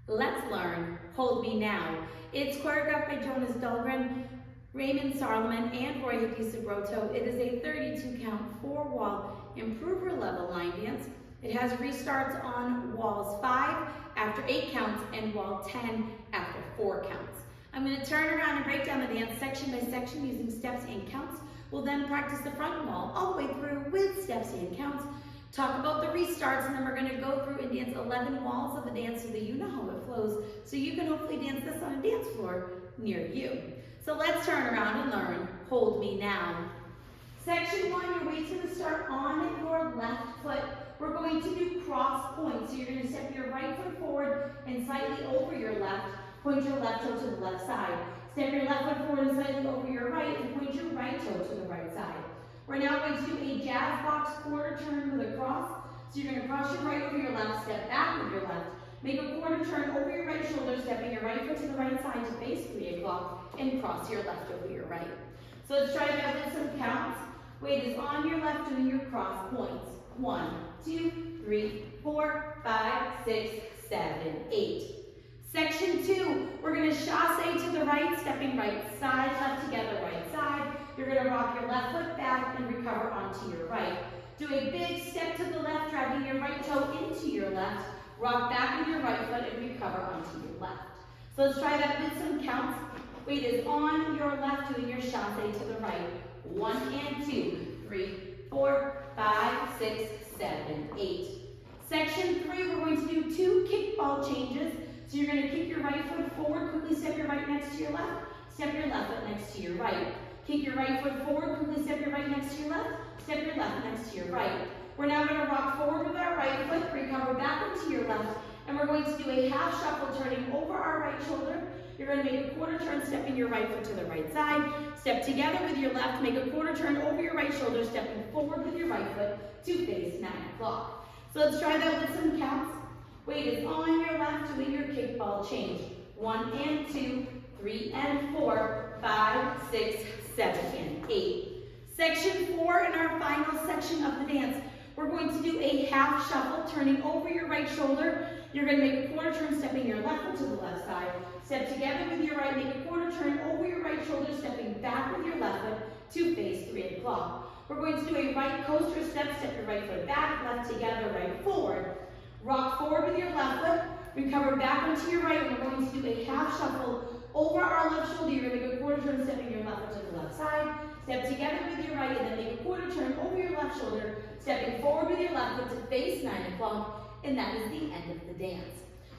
Let's learn Hold Me Now. It's choreographed by Jonas, Dahlgren, Raymond, Sarlemijn, and Hadisubroto. It is a 32 count, 4-wall, improver level line dance. It has restarts on walls 5 after 8 counts and wall 10 after 4 counts. I'm going to turn around and break down the dance section by section using steps and counts. We'll then practice the front wall all the way through with steps and counts. Talk about the restarts, and then we're going to go through and dance 11 walls of the dance so that you know how it flows, so you can hopefully dance this on a dance floor near you. So let's turn around and learn Hold Me Now. Section 1, your way to the start on your left foot. We're going to do cross points. So you're going to step your right foot forward and slightly over your left. Point your left toe to the left side. Step your left foot forward and slightly over your right, and point your right toe to the right side. We're now going to do a jazz box quarter turn with a cross. So you're going to cross your right over your left, step back with your left. Make a quarter turn over your right shoulder, stepping your right foot to the right side to face 3 o'clock, and cross your left over your right. So let's try that with some counts. Weight is on your left doing your cross points. 1, 2, 3, 4, 5, 6, 7, 8. Section 2, we're going to chasse to the right, stepping right side, left together, right side. You're going to rock your left foot back and recover onto your right. Do a big step to the left, driving your right toe into your left. Rock back with your right foot and recover onto your left. So let's try that with some counts. Weight is on your left, doing your chasse to the right. 1 and 2, 3, 4, 5, 6, 7, 8. Section 3, we're going to do 2 kickball changes. So you're going to kick your right foot forward, quickly step your right next to your left, step your left foot next to your right. Kick your right foot forward, quickly step your right next to your left, step your left next to your right. We're now going to rock forward with our right foot, recover back into your left, and we're going to do a half shuffle turning over our right shoulder. You're going to make a quarter turn, stepping your right foot to the right side. Step together with your left, make a quarter turn over your right shoulder, stepping forward with your right foot to face 9 o'clock. So let's try that with some counts. Weight is on your left, doing your kickball change. 1 and 2, 3 and 4, 5, 6, 7, and 8. Section 4, in our final section of the dance, we're going to do a half shuffle, turning over your right shoulder. You're going to make a quarter turn, stepping your left foot to the left side. Step together with your right, make a quarter turn over your right shoulder, stepping back with your left foot to face 3 o'clock. We're going to do a right coaster step, step your right foot back, left together, right forward. Rock forward with your left foot, recover back onto your right, and we're going to do a half shuffle over our left shoulder. You're going to make a quarter turn, stepping your left foot to the left side. Step together with your right, and then make a quarter turn over your left shoulder, stepping forward with your left foot to face 9 o'clock, and that is the end of the dance.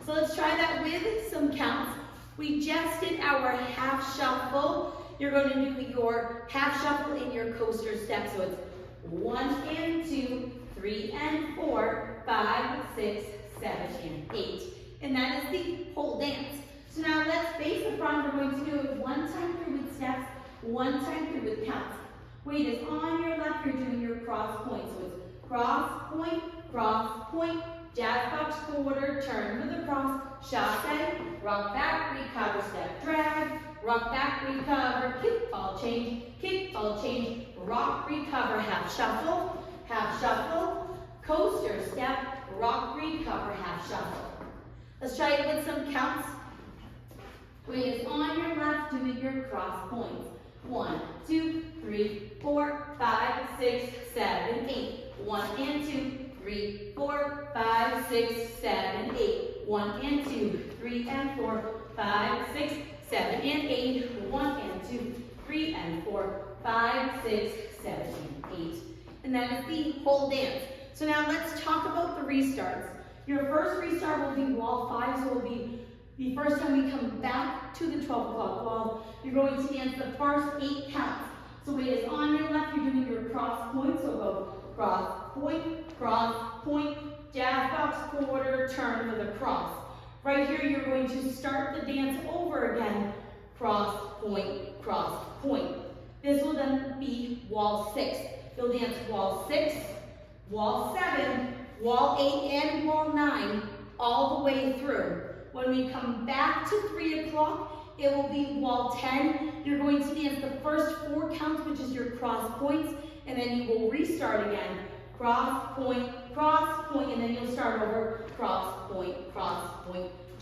So let's try that with some counts. We just did our half shuffle. You're going to do your half shuffle in your coaster step. So it's 1 and 2, 3 and 4, 5, 6, 7, and 8. And that is the whole dance. So now let's face the front. We're going to do it 1 time through with steps, 1 time through with counts. Weight is on your left. You're doing your cross point. So it's cross point, jazz box quarter, turn with a cross, chasse, rock back, recover, step, drag, rock back, recover, kickball change, rock, recover, half shuffle, coaster step, rock, recover, half shuffle. Let's try it with some counts. Weight is on your left, doing your cross points. 1, 2, 3, 4, 5, 6, 7, 8. 1 and 2, 3, 4, 5, 6, 7, 8. 1 and 2, 3 and 4, 5, 6, 7, and 8. 1 and 2, 3 and 4, 5, 6, 7, and 8. And that is the whole dance. So now let's talk about the restarts. Your first restart will be wall 5, so it will be the first time we come back to the 12 o'clock wall. You're going to dance the first 8 counts. So weight is on your left, you're doing your cross point, so go cross point, jazz box quarter, turn with a cross. Right here, you're going to start the dance over again, cross point. This will then be wall 6. You'll dance wall 6, wall 7, wall 8, and wall 9 all the way through. When we come back to 3 o'clock, it will be wall 10. You're going to dance the first 4 counts, which is your cross points, and then you will restart again. Cross point, and then you'll start over cross point,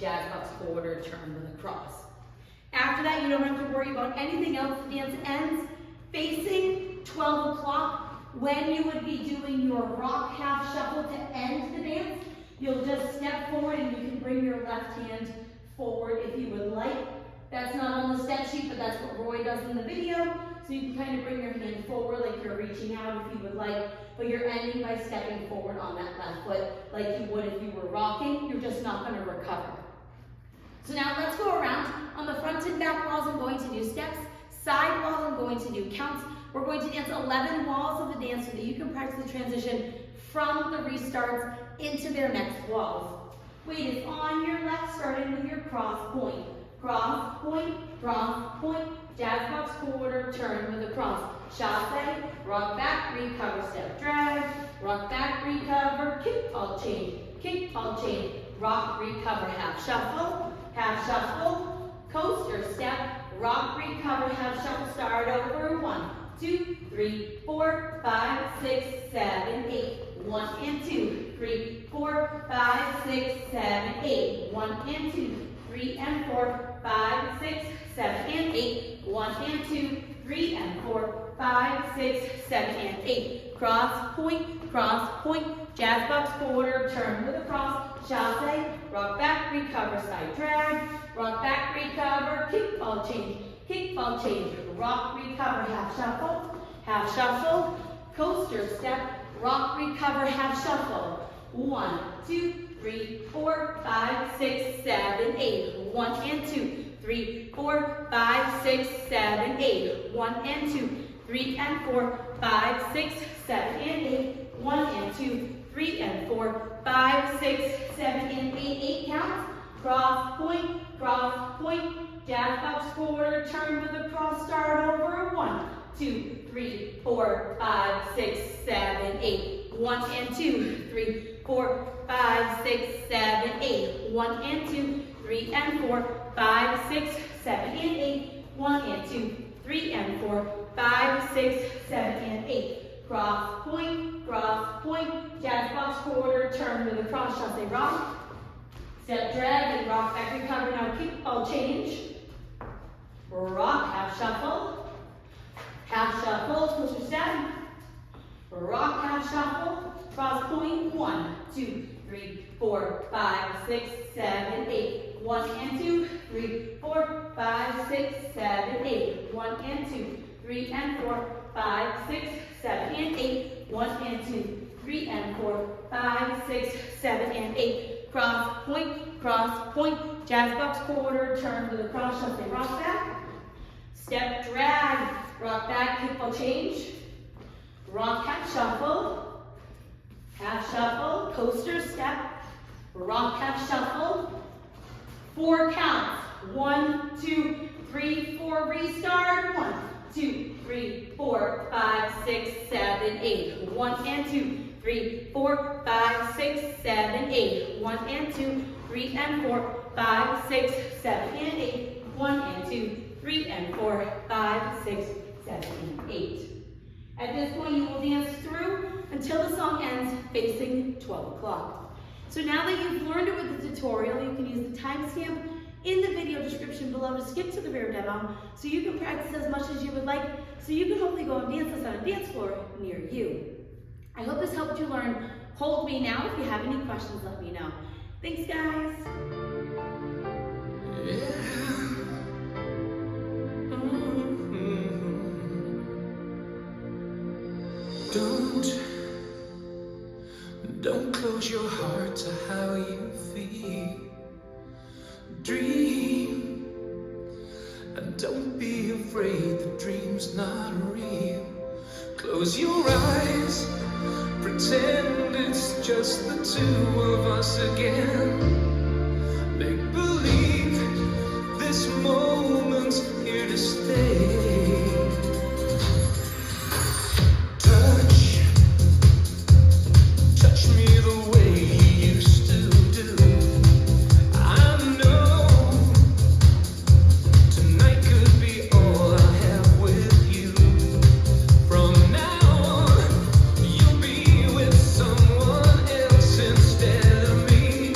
jazz box quarter turn with a cross. After that, you don't have to worry about anything else. The dance ends facing 12 o'clock. When you would be doing your rock half shuffle to end the dance, you'll just step forward and you can bring your left hand forward if you would like. That's not on the step sheet, but that's what Roy does in the video. So you can kind of bring your hand forward like you're reaching out if you would like, but you're ending by stepping forward on that left foot like you would if you were rocking. You're just not going to recover. So now let's go around. On the front and back walls, I'm going to do steps. Side walls, I'm going to do counts. We're going to dance 11 walls of the dance so that you can practice the transition from the restarts into their next walls. Weight is on your left, starting with your cross point. Cross point, jazz box quarter, turn with a cross. Chasse, rock back, recover, step, drag, rock back, recover, kick, ball change, rock, recover, half shuffle, coaster, step, rock, recover, half shuffle, start over, 1, 2, 3, 4, 5, 6, 7, 8, 1 and 2, 3, 4, 5, 6, 7, 8, 1 and 2, 3 and 4, 5, 6, 7 and 8, 1 and 2, 3 and 4, 5, 6, 7 and 8. Cross point, jazz box quarter, turn with a cross, chasse, rock back, recover, side drag, rock back, recover, kick, ball change, rock, recover, half shuffle, coaster step, rock, recover, half shuffle. 1, 2, 3, 4, 5, 6, 7, 8. 1 and 2, 3, 4, 5, 6, 7, 8. 1 and 2, 3 and 4, 5, 6, 7 and 8. 1 and 2, 3 and 4, 5, 6, 7 and 8. 8 counts. Cross point, jazz box quarter, turn with a cross, start over. 1, 2, 3, 4, 5, 6, 7, 8. 1 and 2, 3, 4, 5, 6, 7, 8. 1 and 2, 3 and 4, 5, 6, 7 and 8. 1 and 2, 3 and 4, 5, 6, 7 and 8. Cross point, jazz box quarter, turn with a cross, chasse, rock. Step, drag, and rock back, recover. Now kick, ball change. Rock, half shuffle, push your step. Rock, half shuffle, cross point. 1, 2, 3, 4, 5, 6, 7, 8. 1 and 2, 3, 4, 5, 6, 7, 8. 1 and 2, 3 and 4, 5, 6, 7 and 8. 1 and 2, 3 and 4, 5, 6, 7 and 8. Cross point, jazz box quarter, turn with a cross, chasse, rock back. Step, drag, rock back, kick, ball change. Rock, half shuffle, coaster step, rock, half shuffle. 4 counts. 1, 2, 3, 4, restart. 1, 2, 3, 4, 5, 6, 7, 8. 1 and 2, 3, 4, 5, 6, 7, 8. 1 and 2, 3 and 4, 5, 6, 7 and 8. 1 and 2, 3 and 4, 5, 6, 7 and 8. At this point, you will dance through until the song ends facing 12 o'clock. So now that you've learned it with the tutorial, you can use the timestamp in the video description below to skip to the rear demo so you can practice as much as you would like so you can hopefully go and dance this on a dance floor near you. I hope this helped you learn Hold Me Now. If you have any questions, let me know. Thanks, guys. Don't close your heart to how you feel. Dream, and don't be afraid the dream's not real. Close your eyes, pretend it's just the two of us again. Make believe this moment's here to stay. Touch me the way you used to do. I know tonight could be all I have with you. From now on, you'll be with someone else instead of me.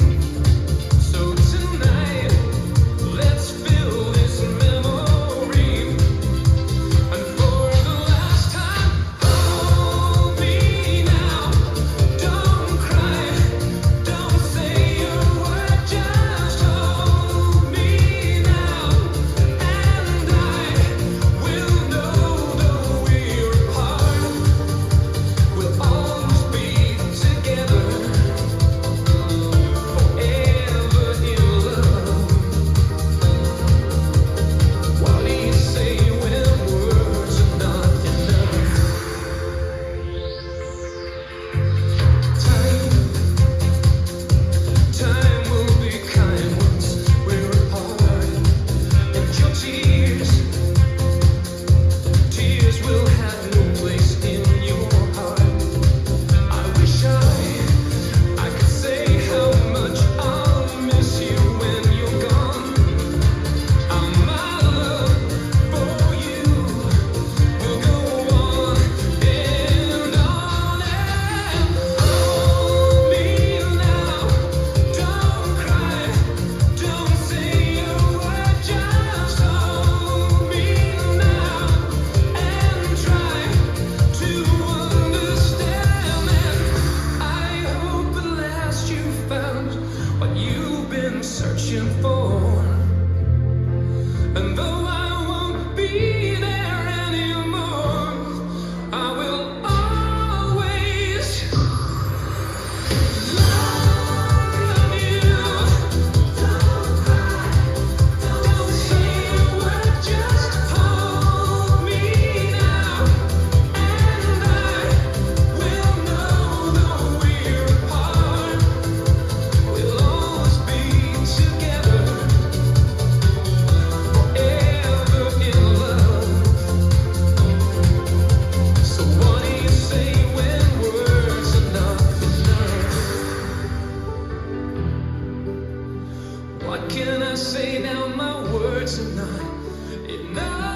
can I say now? My words are not enough.